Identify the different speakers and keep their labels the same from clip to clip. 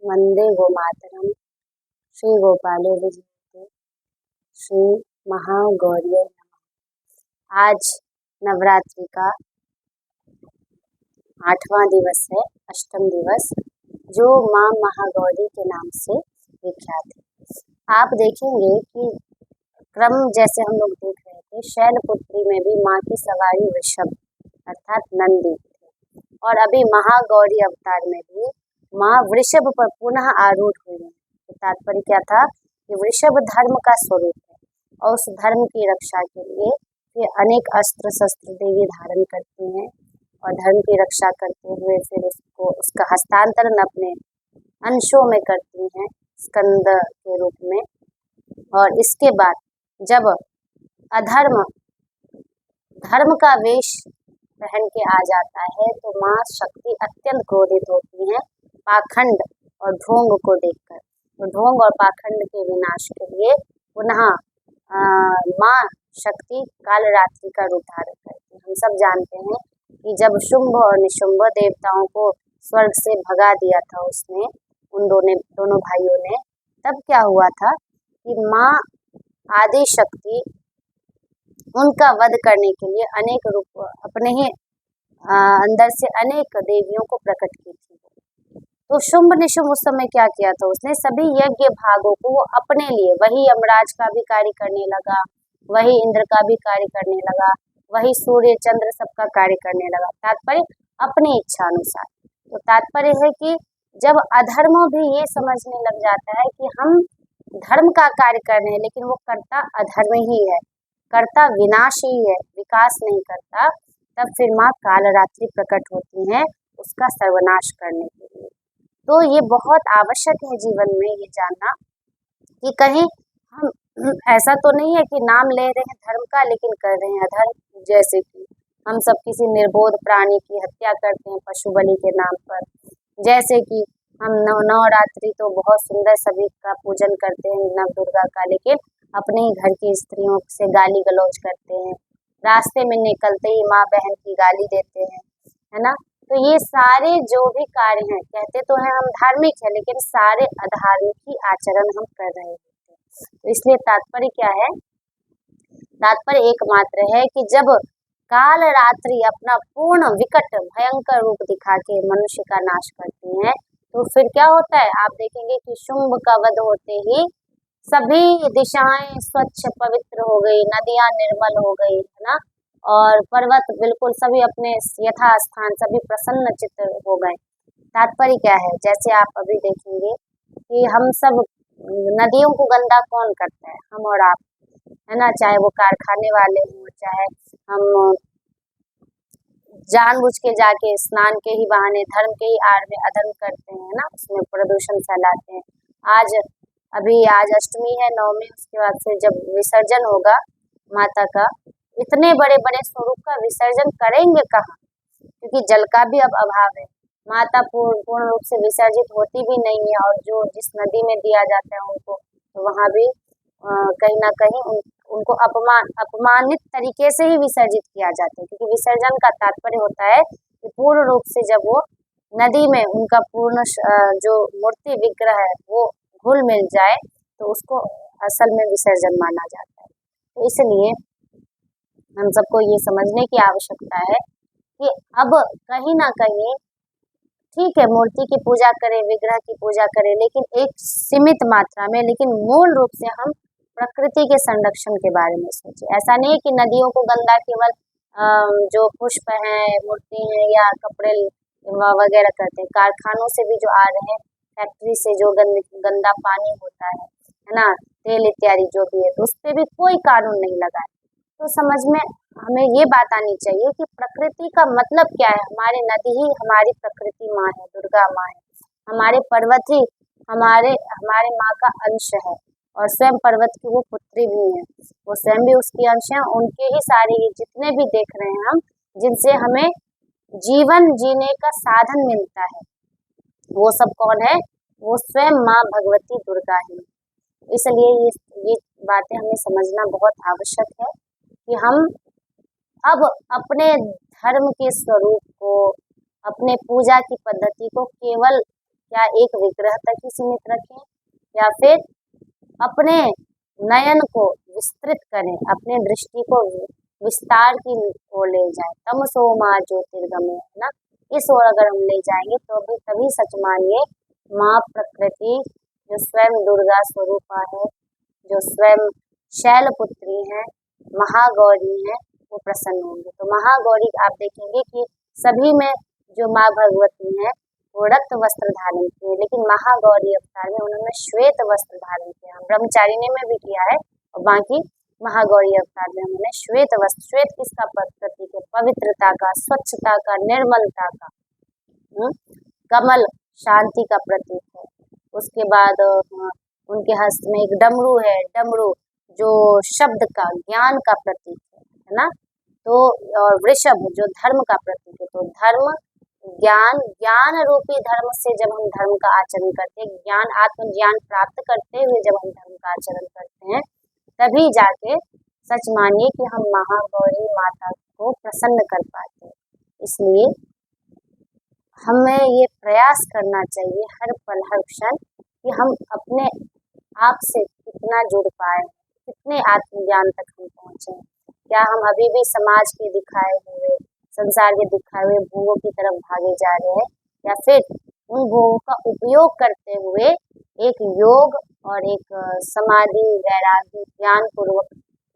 Speaker 1: वंदे गोमातरम। श्री गोपाले विजयते श्री महागौरी। आज नवरात्रि का 8वां दिवस है, अष्टम दिवस, जो माँ महागौरी के नाम से विख्यात है। आप देखेंगे कि क्रम जैसे हम लोग देख रहे थे, शैलपुत्री में भी माँ की सवारी वृषभ अर्थात नंदी थे, और अभी महागौरी अवतार में भी माँ वृषभ पर पुनः आरूढ़ हुई है। तो तात्पर्य क्या था कि वृषभ धर्म का स्वरूप है, और उस धर्म की रक्षा के लिए ये अनेक अस्त्र शस्त्र देवी धारण करती हैं, और धर्म की रक्षा करते हुए फिर उसका हस्तांतरण अपने अंशों में करती हैं, स्कंद के रूप में। और इसके बाद जब अधर्म धर्म का वेश पहन के आ जाता है, तो माँ शक्ति अत्यंत क्रोधित होती हैं पाखंड और ढोंग को देखकर। तो ढोंग और पाखंड के विनाश के लिए पुनः माँ शक्ति कालरात्रि का रूप धारण करती है। हम सब जानते हैं कि जब शुंभ और निशुंभ देवताओं को स्वर्ग से भगा दिया था उसने, उन दोनों भाइयों ने, तब क्या हुआ था कि माँ आदि शक्ति उनका वध करने के लिए अनेक रूप अपने ही अंदर से अनेक देवियों को प्रकट की थी। तो शुंभ निशुंभ उस समय क्या किया था, उसने सभी यज्ञ भागों को वो अपने लिए, वही यमराज का भी कार्य करने लगा, वही इंद्र का भी कार्य करने लगा, वही सूर्य चंद्र सबका कार्य करने लगा, तात्पर्य अपनी इच्छा अनुसार। तो तात्पर्य है कि जब अधर्म भी ये समझने लग जाता है कि हम धर्म का कार्य कर रहे हैं, लेकिन वो करता अधर्म ही है, करता विनाश ही है, विकास नहीं करता, तब फिर माँ कालरात्रि प्रकट होती हैं उसका सर्वनाश करने के लिए। तो ये बहुत आवश्यक है जीवन में ये जानना कि कहीं हम ऐसा तो नहीं है कि नाम ले रहे हैं धर्म का लेकिन कर रहे हैं अधर्म। जैसे कि हम सब किसी निर्बोध प्राणी की हत्या करते हैं पशु बलि के नाम पर, जैसे कि हम नवरात्रि तो बहुत सुंदर सभी का पूजन करते हैं नव दुर्गा का, लेकिन अपने ही घर की स्त्रियों से गाली गलौज करते हैं, रास्ते में निकलते ही माँ बहन की गाली देते हैं, है ना। तो ये सारे जो भी कार्य हैं, कहते तो हैं हम धार्मिक है, लेकिन सारे अधार्मिक ही आचरण हम कर रहे होते हैं। तो इसलिए तात्पर्य क्या है, तात्पर्य एकमात्र है कि जब काल रात्रि अपना पूर्ण विकट भयंकर रूप दिखा के मनुष्य का नाश करती है, तो फिर क्या होता है, आप देखेंगे कि शुंभ का वध होते ही सभी दिशाएं स्वच्छ पवित्र हो गई, नदियां निर्मल हो गई, है ना, और पर्वत बिल्कुल सभी अपने यथा स्थान सभी प्रसन्न चित्त हो गए। तात्पर्य क्या है, जैसे आप अभी देखेंगे कि हम सब नदियों को गंदा कौन करता है, हम और आप, है ना, चाहे वो कारखाने वाले हों, चाहे हम जानबूझ के जाके स्नान के ही बहाने धर्म के ही आड़ में अधर्म करते हैं ना, उसमें प्रदूषण फैलाते हैं। आज अष्टमी है, नवमी, उसके बाद फिर जब विसर्जन होगा माता का, इतने बड़े बड़े स्वरूप का विसर्जन करेंगे कहाँ, क्योंकि जल का भी अब अभाव है। माता पूर्ण रूप से विसर्जित होती भी नहीं है, और जो जिस नदी में दिया जाता है उनको, तो वहाँ भी कहीं ना कहीं उनको अपमानित तरीके से ही विसर्जित किया जाता है, क्योंकि विसर्जन का तात्पर्य होता है कि पूर्ण रूप से जब वो नदी में उनका पूर्ण जो मूर्ति विग्रह है वो घुल मिल जाए, तो उसको असल में विसर्जन माना जाता है। तो इसलिए हम सबको ये समझने की आवश्यकता है कि अब कहीं ना कहीं ठीक है मूर्ति की पूजा करें, विग्रह की पूजा करें, लेकिन एक सीमित मात्रा में, लेकिन मूल रूप से हम प्रकृति के संरक्षण के बारे में सोचें। ऐसा नहीं है कि नदियों को गंदा केवल जो पुष्प हैं, मूर्ति हैं या कपड़े वगैरह करते हैं, कारखानों से भी जो आ रहे हैं, फैक्ट्री से जो गंदा पानी होता है ना, तेल इत्यादि जो भी है, तो उस पर भी कोई कानून नहीं लगा है। तो समझ में हमें ये बात आनी चाहिए कि प्रकृति का मतलब क्या है। हमारे नदी ही हमारी प्रकृति माँ है, दुर्गा माँ है, हमारे पर्वत ही हमारे माँ का अंश है, और स्वयं पर्वत की वो पुत्री भी है, वो स्वयं भी उसकी अंश है। उनके ही सारे ये जितने भी देख रहे हैं हम, जिनसे हमें जीवन जीने का साधन मिलता है, वो सब कौन है, वो स्वयं माँ भगवती दुर्गा ही। इसलिए ये बातें हमें समझना बहुत आवश्यक है कि हम अब अपने धर्म के स्वरूप को, अपने पूजा की पद्धति को केवल क्या एक विग्रह तक ही सीमित रखें या फिर अपने नयन को विस्तृत करें, अपने दृष्टि को विस्तार की ओर ले जाएं। तमसो मा ज्योतिर्गमय, है ना, इस ओर अगर हम ले जाएंगे तो भी तभी सच मानिए माँ प्रकृति जो स्वयं दुर्गा स्वरूपा है, जो स्वयं शैलपुत्री है, महागौरी है, वो प्रसन्न होंगे। तो महागौरी आप देखेंगे कि सभी में जो माँ भगवती है वो रक्त वस्त्र धारण किए, लेकिन महागौरी अवतार में उन्होंने श्वेत वस्त्र धारण किया। ब्रह्मचारिणी में भी किया है और बाकी महागौरी अवतार में उन्होंने श्वेत वस्त्र, श्वेत किसका प्रतीक है? पवित्रता का, स्वच्छता का, निर्मलता का। कमल शांति का प्रतीक है। उसके बाद उनके हस्त में एक डमरू है, डमरू जो शब्द का, ज्ञान का प्रतीक है ना। तो और वृषभ जो धर्म का प्रतीक है। तो धर्म, ज्ञान, ज्ञान रूपी धर्म से जब हम धर्म का आचरण करते हैं, ज्ञान, आत्मज्ञान प्राप्त करते हुए जब हम धर्म का आचरण करते हैं, तभी जाके सच मानिए कि हम महागौरी माता को प्रसन्न कर पाते हैं। इसलिए हमें ये प्रयास करना चाहिए हर पल हर क्षण कि हम अपने आप से कितना जुड़ पाए, कितने आत्मज्ञान तक हम पहुँचे। क्या हम अभी भी समाज के दिखाए हुए, संसार के दिखाए हुए भोगों की तरफ भागे जा रहे हैं, या फिर उन भोगों का उपयोग करते हुए एक योग और एक समाधि, वैराग्य, ज्ञान पूर्वक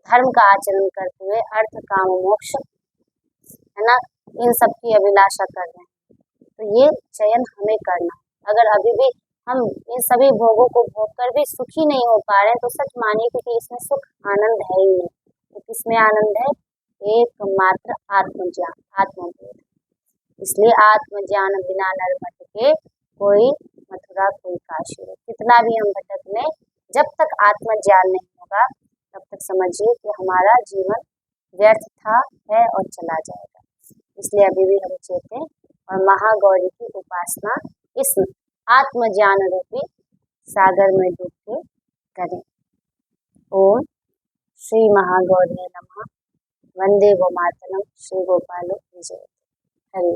Speaker 1: धर्म का आचरण करते हुए अर्थ, काम, मोक्ष, है ना, इन सब की अभिलाषा कर रहे हैं। तो ये चयन हमें करना। अगर अभी भी हम इन सभी भोगों को भोग कर भी सुखी नहीं हो पा रहे हैं तो सच मानिए क्योंकि इसमें सुख आनंद है ही नहीं। तो किसमें आनंद है? एकमात्र आत्मज्ञान, आत्मबोध। इसलिए आत्मज्ञान बिना नर भटके कोई मथुरा कोई काशी। कितना भी हम भटक लें, जब तक आत्मज्ञान नहीं होगा तब तक समझिए कि हमारा जीवन व्यर्थ था, है और चला जाएगा। इसलिए अभी भी हम चेतें और महागौरी की उपासना इस आत्मज्ञान रूपी सागर में डूब के करें। ओम श्री महागौरी नमः। वंदे गोमातरम। श्री गोपालो विजय। हरि।